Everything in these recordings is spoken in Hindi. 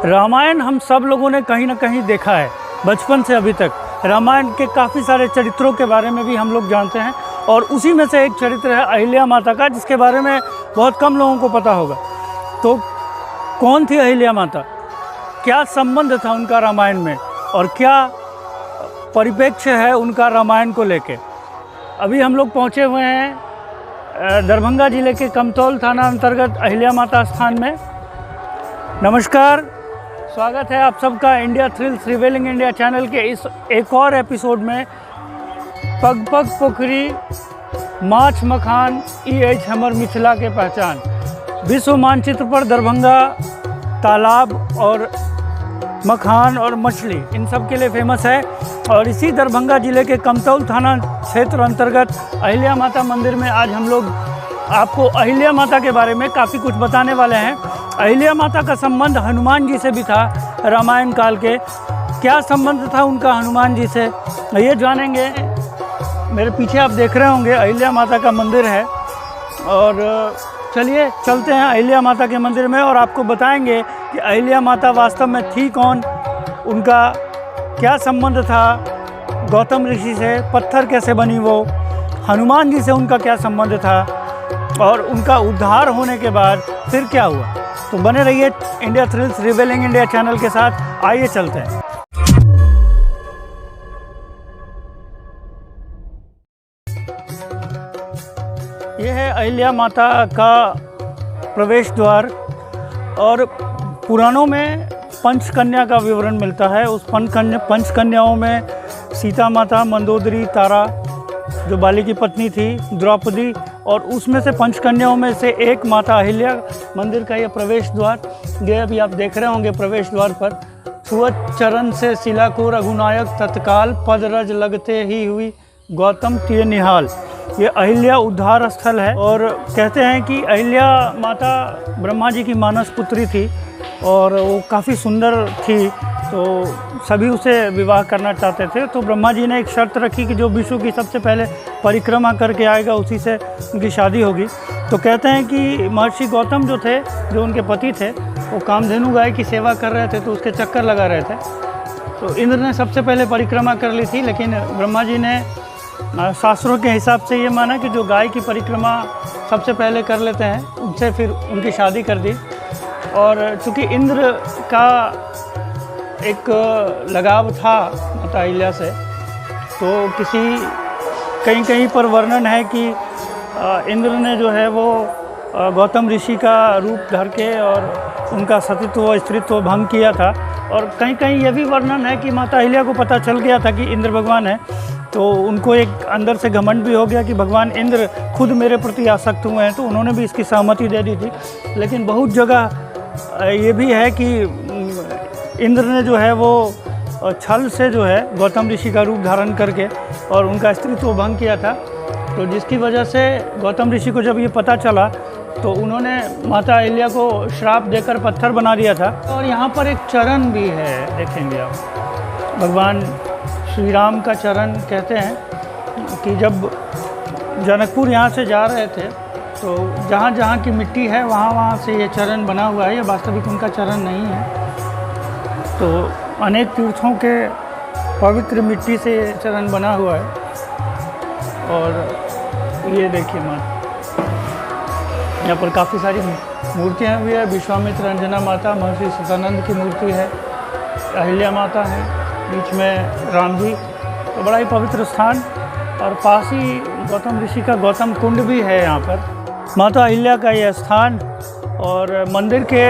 रामायण हम सब लोगों ने कहीं ना कहीं देखा है, बचपन से अभी तक। रामायण के काफ़ी सारे चरित्रों के बारे में भी हम लोग जानते हैं और उसी में से एक चरित्र है अहिल्या माता का, जिसके बारे में बहुत कम लोगों को पता होगा। तो कौन थी अहिल्या माता, क्या संबंध था उनका रामायण में और क्या परिप्रेक्ष्य है उनका रामायण को लेके। अभी हम लोग पहुँचे हुए हैं दरभंगा जिले के कमतौल थाना अंतर्गत अहिल्या माता स्थान में। नमस्कार, स्वागत है आप सबका India thrills revealing India channel के इस एक और एपिसोड में। पग पग पोखरी माछ मखान EH हमर मिथिला के पहचान। विश्व मानचित्र पर दरभंगा तालाब और मखान और मछली इन सब के लिए फेमस है। और इसी दरभंगा ज़िले के कमतौल थाना क्षेत्र अंतर्गत अहिल्या माता मंदिर में आज हम लोग आपको अहिल्या माता के बारे में काफ़ी कुछ बताने वाले हैं। अहिल्या माता का संबंध हनुमान जी से भी था रामायण काल के। क्या संबंध था उनका हनुमान जी से, ये जानेंगे। मेरे पीछे आप देख रहे होंगे अहिल्या माता का मंदिर है और चलिए चलते हैं अहिल्या माता के मंदिर में और आपको बताएंगे कि अहिल्या माता वास्तव में थी कौन, उनका क्या संबंध था गौतम ऋषि से, पत्थर कैसे बनी वो, हनुमान जी से उनका क्या संबंध था और उनका उद्धार होने के बाद फिर क्या हुआ। तो बने रहिए India thrills revealing India channel के साथ। आइए चलते हैं। यह है अहिल्या माता का प्रवेश द्वार और पुराणों में पंचकन्या का विवरण मिलता है। उस पंचकन्याओं में सीता माता, मंदोदरी, तारा जो बाली की पत्नी थी, द्रौपदी, और उसमें से पंचकन्याओं में से एक माता अहिल्या। मंदिर का यह प्रवेश द्वार, ये अभी आप देख रहे होंगे प्रवेश द्वार पर, छुअत चरण से शिला को रघुनायक तत्काल, पद रज लगते ही हुई गौतम तिय निहाल। ये अहिल्या उद्धार स्थल है और कहते हैं कि अहिल्या माता ब्रह्मा जी की मानस पुत्री थी और वो काफ़ी सुंदर थी, तो सभी उसे विवाह करना चाहते थे। तो ब्रह्मा जी ने एक शर्त रखी कि जो विश्व की सबसे पहले परिक्रमा करके आएगा उसी से उनकी शादी होगी। तो कहते हैं कि महर्षि गौतम जो थे, जो उनके पति थे, वो कामधेनु गाय की सेवा कर रहे थे, तो उसके चक्कर लगा रहे थे। तो इंद्र ने सबसे पहले परिक्रमा कर ली थी, लेकिन ब्रह्मा जी ने शास्त्रों के हिसाब से ये माना कि जो गाय की परिक्रमा सबसे पहले कर लेते हैं उनसे फिर उनकी शादी कर दी। और चूँकि इंद्र का एक लगाव था माता अहिल्या से, तो कहीं कहीं पर वर्णन है कि इंद्र ने जो है वो गौतम ऋषि का रूप धर के और उनका सतीत्व स्त्रीत्व भंग किया था। और कहीं कहीं यह भी वर्णन है कि माता अहिल्या को पता चल गया था कि इंद्र भगवान है, तो उनको एक अंदर से घमंड भी हो गया कि भगवान इंद्र खुद मेरे प्रति आसक्त हुए हैं, तो उन्होंने भी इसकी सहमति दे दी थी। लेकिन बहुत जगह ये भी है कि इंद्र ने जो है वो छल से जो है गौतम ऋषि का रूप धारण करके और उनका स्त्रीत्व भंग किया था। तो जिसकी वजह से गौतम ऋषि को जब ये पता चला तो उन्होंने माता अहिल्या को श्राप देकर पत्थर बना दिया था। और यहाँ पर एक चरण भी है, देखेंगे आप, भगवान श्री राम का चरण। कहते हैं कि जब जनकपुर यहाँ से जा रहे थे तो जहाँ जहाँ की मिट्टी है वहाँ वहाँ से ये चरण बना हुआ है। ये वास्तविक उनका चरण नहीं है, तो अनेक तीर्थों के पवित्र मिट्टी से ये चरण बना हुआ है। और ये देखिए माता, यहाँ पर काफ़ी सारी मूर्तियाँ भी है। विश्वामित्र अंजना माता, महर्षि सतानंद की मूर्ति है, अहिल्या माता है, बीच में राम जी। तो बड़ा ही पवित्र स्थान। और पास ही गौतम ऋषि का गौतम कुंड भी है यहाँ पर। माता अहिल्या का यह स्थान और मंदिर के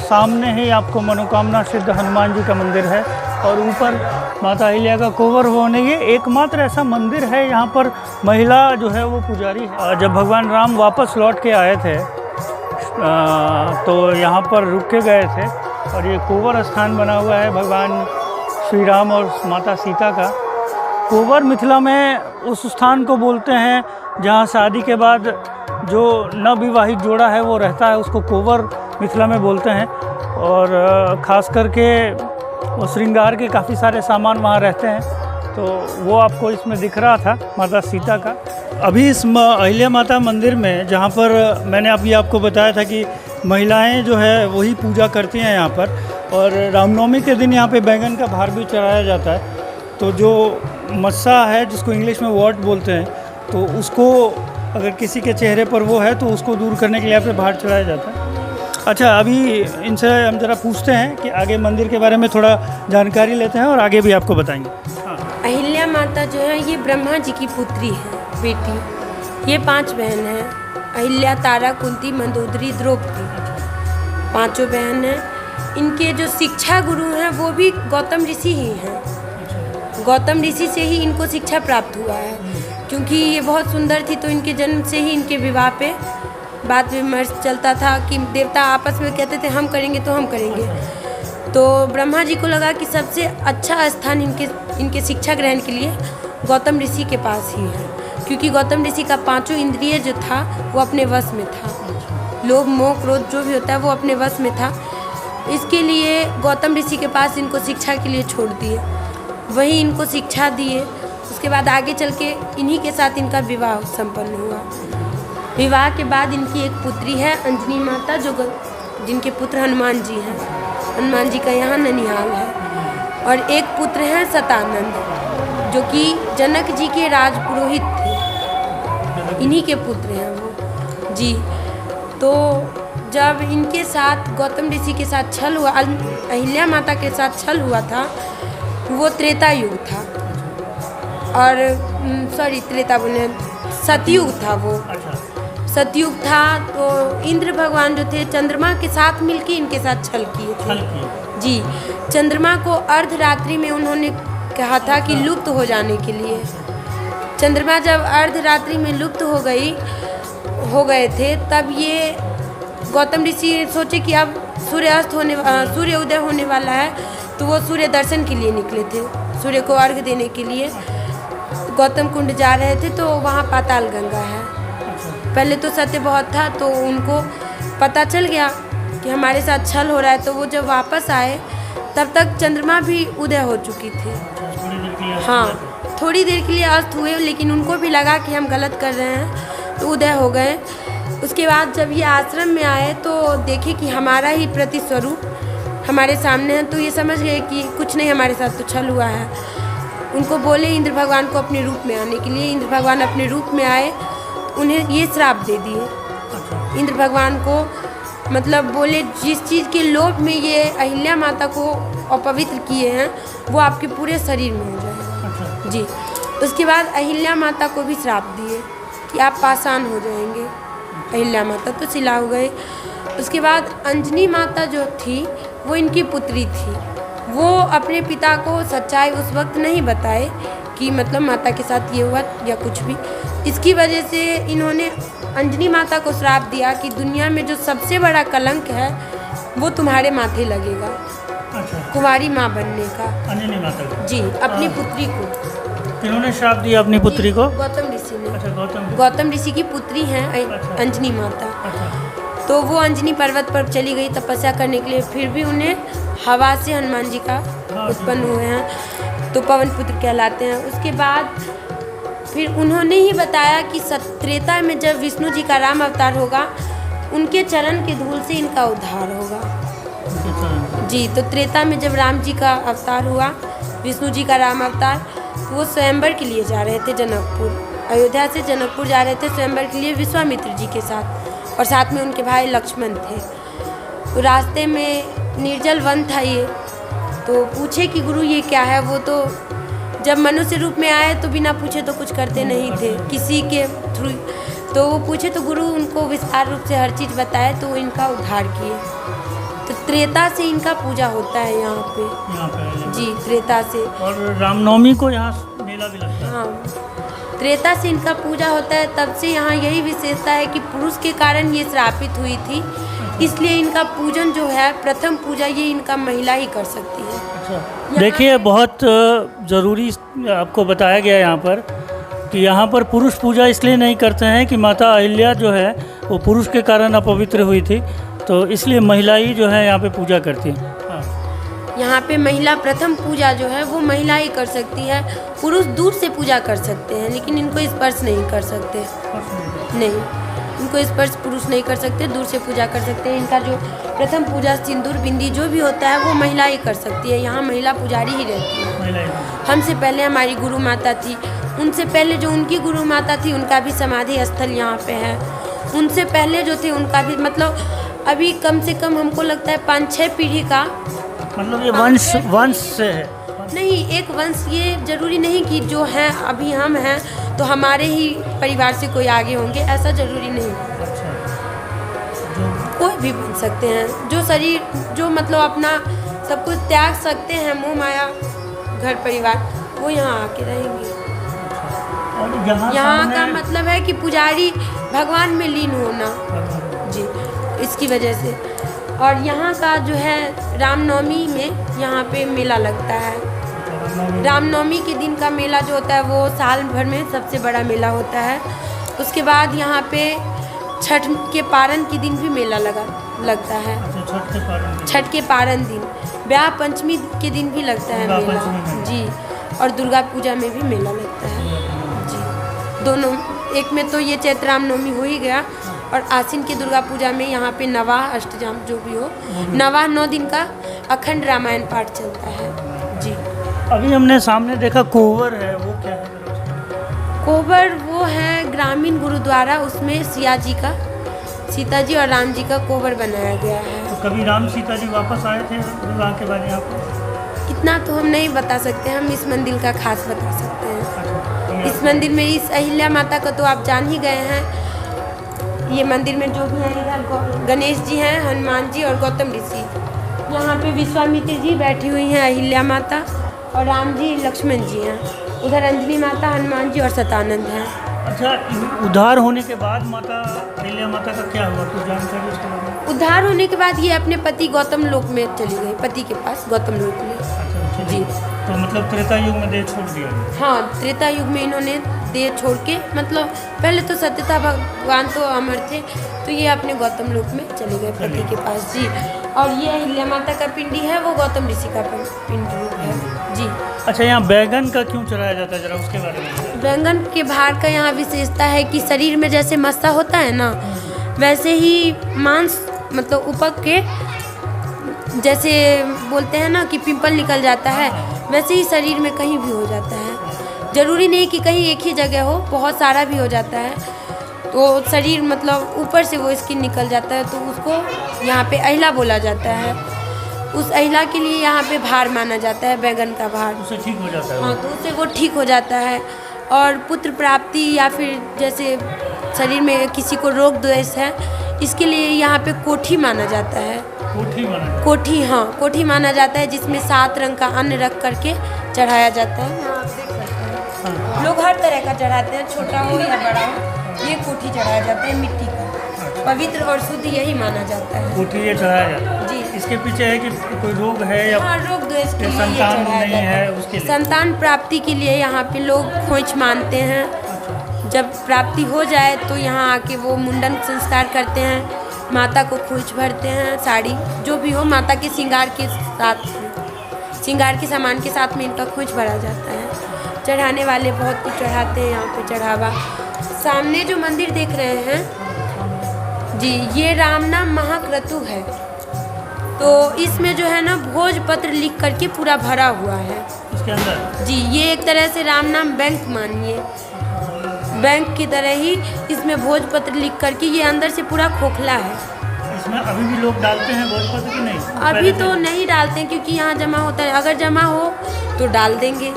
सामने ही आपको मनोकामना सिद्ध हनुमान जी का मंदिर है और ऊपर माता अहिल्या का कोवर होने, ये एकमात्र ऐसा मंदिर है यहाँ पर महिला जो है वो पुजारी है। जब भगवान राम वापस लौट के आए थे तो यहाँ पर रुक के गए थे और ये कोवर स्थान बना हुआ है भगवान श्री राम और माता सीता का। कोवर मिथिला में उस स्थान को बोलते हैं जहाँ शादी के बाद जो नवविवाहित जोड़ा है वो रहता है, उसको कोवर मिथिला में बोलते हैं। और ख़ास करके वो श्रृंगार के काफ़ी सारे सामान वहाँ रहते हैं, तो वो आपको इसमें दिख रहा था माता सीता का। अभी इस अहिल्या माता मंदिर में, जहाँ पर मैंने अभी आपको बताया था कि महिलाएं जो है वही पूजा करती हैं यहाँ पर। और रामनवमी के दिन यहाँ पे बैंगन का भार भी चढ़ाया जाता है। तो जो मस्सा है, जिसको इंग्लिश में वॉट बोलते हैं, तो उसको अगर किसी के चेहरे पर वो है तो उसको दूर करने के लिए यहाँ पे भार चढ़ाया जाता है। अच्छा, अभी इनसे हम ज़रा पूछते हैं कि आगे मंदिर के बारे में थोड़ा जानकारी लेते हैं और आगे भी आपको बताएंगे। हाँ। अहिल्या माता जो है ये ब्रह्मा जी की पुत्री है, बेटी। ये 5 बहन हैं, अहिल्या, तारा, कुंती, मंदोदरी, द्रौपदी, 5 बहन हैं। इनके जो शिक्षा गुरु हैं वो भी गौतम ऋषि ही हैं। गौतम ऋषि से ही इनको शिक्षा प्राप्त हुआ है, क्योंकि ये बहुत सुंदर थी, तो इनके जन्म से ही इनके विवाह पे बात विमर्श चलता था कि देवता आपस में कहते थे हम करेंगे तो हम करेंगे। तो ब्रह्मा जी को लगा कि सबसे अच्छा स्थान इनके शिक्षा ग्रहण के लिए गौतम ऋषि के पास ही है, क्योंकि गौतम ऋषि का 5 इंद्रिय जो था वो अपने वश में था। लोभ, मोह, क्रोध जो भी होता है वो अपने वश में था। इसके लिए गौतम ऋषि के पास इनको शिक्षा के लिए छोड़ दिए, वहीं इनको शिक्षा दिए। उसके बाद आगे चल के इन्हीं के साथ इनका विवाह संपन्न हुआ। विवाह के बाद इनकी एक पुत्री है अंजनी माता, जिनके पुत्र हनुमान जी हैं। हनुमान जी का यहाँ ननिहाल है। और एक पुत्र है शतानंद, जो कि जनक जी के राजपुरोहित थे। इन्हीं के पुत्र हैं वो जी। तो जब इनके साथ गौतम ऋषि के साथ छल हुआ, अहिल्या माता के साथ छल हुआ था, वो त्रेता युग था। और त्रेता बोले, सतयुग था वो। सतयुग था। तो इंद्र भगवान जो थे चंद्रमा के साथ मिलके इनके साथ छल किए थे जी। चंद्रमा को अर्धरात्रि में उन्होंने कहा था कि लुप्त हो जाने के लिए। चंद्रमा जब अर्धरात्रि में लुप्त हो गए थे, तब ये गौतम ऋषि सोचे कि अब सूर्य उदय होने वाला है, तो वो सूर्य दर्शन के लिए निकले थे, सूर्य को अर्घ देने के लिए। गौतम कुंड जा रहे थे, तो वहाँ पाताल गंगा है। पहले तो सत्य बहुत था, तो उनको पता चल गया कि हमारे साथ छल हो रहा है। तो वो जब वापस आए, तब तक चंद्रमा भी उदय हो चुकी थी। हाँ, थोड़ी देर के लिए अस्त हुए, लेकिन उनको भी लगा कि हम गलत कर रहे हैं, तो उदय हो गए। उसके बाद जब ये आश्रम में आए, तो देखे कि हमारा ही प्रतिस्वरूप हमारे सामने है, तो ये समझ गए कि कुछ नहीं, हमारे साथ तो छल हुआ है। उनको बोले इंद्र भगवान को अपने रूप में आने के लिए। इंद्र भगवान अपने रूप में आए, उन्हें ये श्राप दे दिए। इंद्र भगवान को मतलब बोले, जिस चीज़ के लोभ में ये अहिल्या माता को अपवित्र किए हैं, वो आपके पूरे शरीर में हो जाएगा जी। उसके बाद अहिल्या माता को भी श्राप दिए कि आप पाषाण हो जाएंगे। अहिल्या माता तो सिला हो गए। उसके बाद अंजनी माता जो थी, वो इनकी पुत्री थी। वो अपने पिता को सच्चाई उस वक्त नहीं बताए कि मतलब माता के साथ ये हुआ या कुछ भी। इसकी वजह से इन्होंने अंजनी माता को श्राप दिया कि दुनिया में जो सबसे बड़ा कलंक है वो तुम्हारे माथे लगेगा। कुंवारी माँ बनने का। अंजनी माता को जी, अपनी पुत्री को। इन्होंने श्राप दिया अपनी पुत्री को? गौतम ऋषि ने। गौतम ऋषि की पुत्री हैं अंजनी माता। तो वो अंजनी पर्वत पर चली गई तपस्या करने के लिए। फिर भी उन्हें हवा से हनुमान जी का उत्पन्न हुए हैं, तो पवन पुत्र कहलाते हैं। उसके बाद फिर उन्होंने ही बताया कि त्रेता में जब विष्णु जी का राम अवतार होगा, उनके चरण के धूल से इनका उद्धार होगा जी। तो त्रेता में जब राम जी का अवतार हुआ, विष्णु जी का राम अवतार, तो वो स्वयंवर के लिए जा रहे थे जनकपुर। अयोध्या से जनकपुर जा रहे थे स्वयंवर के लिए विश्वामित्र जी के साथ, और साथ में उनके भाई लक्ष्मण थे। तो रास्ते में निर्जल वन था ये, तो पूछे कि गुरु ये क्या है। वो तो जब मनुष्य रूप में आए तो बिना पूछे तो कुछ करते नहीं थे किसी के थ्रू। तो वो पूछे तो गुरु उनको विस्तार रूप से हर चीज़ बताए, तो इनका उद्धार किए। तो त्रेता से इनका पूजा होता है यहाँ पे जी, त्रेता से। और रामनवमी को यहाँ मेला भी लगता है। हाँ, त्रेता से इनका पूजा होता है। तब से यहाँ यही विशेषता है कि पुरुष के कारण ये श्रापित हुई थी, इसलिए इनका पूजन जो है, प्रथम पूजा ये इनका महिला ही कर सकती है। देखिए, बहुत ज़रूरी आपको बताया गया यहाँ पर कि यहाँ पर पुरुष पूजा इसलिए नहीं करते हैं कि माता अहिल्या जो है वो पुरुष के कारण अपवित्र हुई थी, तो इसलिए महिला ही जो है यहाँ पे पूजा करती है। यहाँ पे महिला प्रथम पूजा जो है वो महिला ही कर सकती है। पुरुष दूर से पूजा कर सकते हैं, लेकिन इनको स्पर्श नहीं कर सकते। नहीं, इनको स्पर्श पुरुष नहीं कर सकते, दूर से पूजा कर सकते हैं। इनका जो प्रथम पूजा सिंदूर बिंदी जो भी होता है वो महिला ही कर सकती है। यहाँ महिला पुजारी ही रहती है। हमसे पहले हमारी गुरु माता थी, उनसे पहले जो उनकी गुरु माता थी उनका भी समाधि स्थल यहाँ पे है। उनसे पहले जो थे उनका भी, मतलब अभी कम से कम हमको लगता है 5-6 पीढ़ी का, मतलब ये वंश से है नहीं, एक वंश। ये जरूरी नहीं कि जो हैं अभी हम हैं तो हमारे ही परिवार से कोई आगे होंगे, ऐसा जरूरी नहीं। कोई भी बन सकते हैं, जो शरीर जो मतलब अपना सब कुछ त्याग सकते हैं, मोह माया घर परिवार, वो यहाँ आके रहेंगे। यहाँ का मतलब है कि पुजारी भगवान में लीन होना जी, इसकी वजह से। और यहाँ का जो है रामनवमी में यहाँ पे मेला लगता है। रामनवमी के दिन का मेला जो होता है वो साल भर में सबसे बड़ा मेला होता है। उसके बाद यहाँ पे छठ के पारण के दिन भी मेला लगता है। छठ के पारण दिन, ब्याह पंचमी के दिन भी लगता है मेला जी। और दुर्गा पूजा में भी मेला लगता है जी। दोनों, एक में तो ये चैत्र रामनवमी हो ही गया, और आश्विन की दुर्गा पूजा में यहाँ पे नवाह अष्टजाम जो भी हो, नवाह 9 दिन का अखंड रामायण पाठ चलता है जी। अभी हमने सामने देखा कोवर है, वो क्या है? कोवर वो है ग्रामीण गुरुद्वारा, उसमें सिया जी का, सीता जी और राम जी का कोवर बनाया गया है। तो कभी राम सीता जी वापस आए थे विवाह के बाद यहाँ पर? इतना तो हम नहीं बता सकते, हम इस मंदिर का खास बता सकते हैं। इस मंदिर में इस अहिल्या माता का तो आप जान ही गए हैं। ये मंदिर में जो भी हैं, इधर गणेश जी हैं, हनुमान जी और गौतम ऋषि। यहाँ पे विश्वामित्र जी बैठी हुई हैं, अहिल्या माता, और राम जी लक्ष्मण जी हैं। उधर अंजनी माता, हनुमान जी और सतानंद हैं। अच्छा, उद्धार होने के बाद माता अहिल्या माता का क्या हुआ, कुछ जानकारी उसके बारे में? उद्धार होने के बाद ये अपने पति गौतम लोक में चली गई, पति के पास गौतम लोक में जी। तो मतलब त्रेता युग में देह छोड़ दिया? हाँ, त्रेता युग में इन्होंने देह छोड़ के, मतलब पहले तो सत्यता भगवान तो अमर थे, तो ये अपने गौतम लोक में चले गए पति के पास जी। और ये अहिल्या माता का पिंडी है, वो गौतम ऋषि का पिंडी है जी। अच्छा, यहाँ बैगन का क्यों चढ़ाया जाता है, जरा उसके बारे में? बैंगन के भार का यहाँ विशेषता है कि शरीर में जैसे मस्सा होता है ना, वैसे ही मांस मतलब उपक के, जैसे बोलते हैं ना कि पिंपल निकल जाता है, वैसे ही शरीर में कहीं भी हो जाता है। ज़रूरी नहीं कि कहीं एक ही जगह हो, बहुत सारा भी हो जाता है। तो शरीर मतलब ऊपर से वो स्किन निकल जाता है, तो उसको यहाँ पे अहिला बोला जाता है। उस अहिला के लिए यहाँ पे भार माना जाता है, बैगन का भार। उससे ठीक हो जाता है? हाँ, तो उससे वो ठीक हो जाता है। और पुत्र प्राप्ति या फिर जैसे शरीर में किसी को रोग द्वेष है, इसके लिए यहाँ पे कोठी माना जाता है। कोठी, हाँ, कोठी माना जाता है, जिसमें 7 रंग का अन्न रख करके चढ़ाया जाता है। यहाँ आप देख सकते हैं, लोग हर तरह का चढ़ाते हैं, छोटा हो या बड़ा हो, ये कोठी चढ़ाया जाता है मिट्टी का। पवित्र और शुद्ध यही माना जाता है, कोठी ये चढ़ाया जाता है जी। इसके पीछे है कि कोई रोग है या हाँ, रोग द्वेष के लिए संतान नहीं है उसके लिए? संतान प्राप्ति के लिए यहाँ पे लोग खोइच मानते हैं। जब प्राप्ति हो जाए तो यहाँ आके वो मुंडन संस्कार करते हैं, माता को खोइच भरते हैं, साड़ी जो भी हो, माता के श्रृंगार के साथ, श्रृंगार के सामान के साथ में इनका खोइच भरा जाता है। चढ़ाने वाले बहुत कुछ चढ़ाते हैं यहाँ पे चढ़ावा। सामने जो मंदिर देख रहे हैं जी, ये राम नाम महाक्रतु है। तो इसमें जो है ना भोजपत्र लिख करके पूरा भरा हुआ है इसके अंदर जी। ये एक तरह से राम नाम बैंक मानिए, बैंक की तरह ही इसमें भोजपत्र लिख करके, ये अंदर से पूरा खोखला है। इसमें अभी भी लोग डालते हैं भोजपत्र कि नहीं? अभी तो नहीं डालते हैं, क्योंकि यहाँ जमा होता है। अगर जमा हो तो डाल देंगे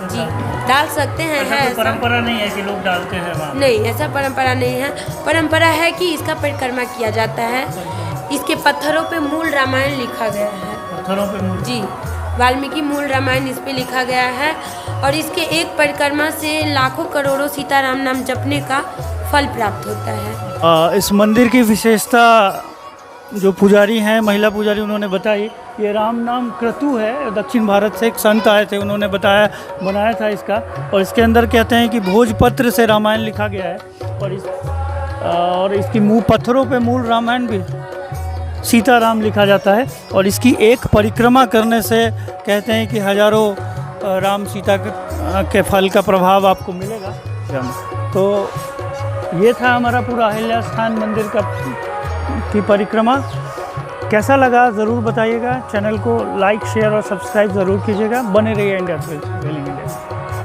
जी, डाल सकते हैं। है तो परंपरा नहीं है कि लोग डालते हैं वहाँ? नहीं, ऐसा परंपरा नहीं है। परंपरा है कि इसका परिक्रमा किया जाता है। इसके पत्थरों पे मूल रामायण लिखा गया है। पत्थरों पे मूल जी, वाल्मीकि मूल रामायण इस पे लिखा गया है। और इसके एक परिक्रमा से लाखों करोड़ों सीताराम नाम जपने का फल प्राप्त होता है। इस मंदिर की विशेषता जो पुजारी हैं, महिला पुजारी, उन्होंने बताई, ये राम नाम क्रतु है। दक्षिण भारत से एक संत आए थे, उन्होंने बनाया था इसका। और इसके अंदर कहते हैं कि भोजपत्र से रामायण लिखा गया है। और इसकी पत्थरों पे मूल रामायण भी सीताराम लिखा जाता है। और इसकी एक परिक्रमा करने से कहते हैं कि हजारों राम सीता के फल का प्रभाव आपको मिलेगा। तो ये था हमारा पूरा अहिल्या स्थान मंदिर की परिक्रमा। कैसा लगा ज़रूर बताइएगा। चैनल को लाइक शेयर और सब्सक्राइब ज़रूर कीजिएगा। बने रहिए इंडिया ट्रैवलिंग इंडिया।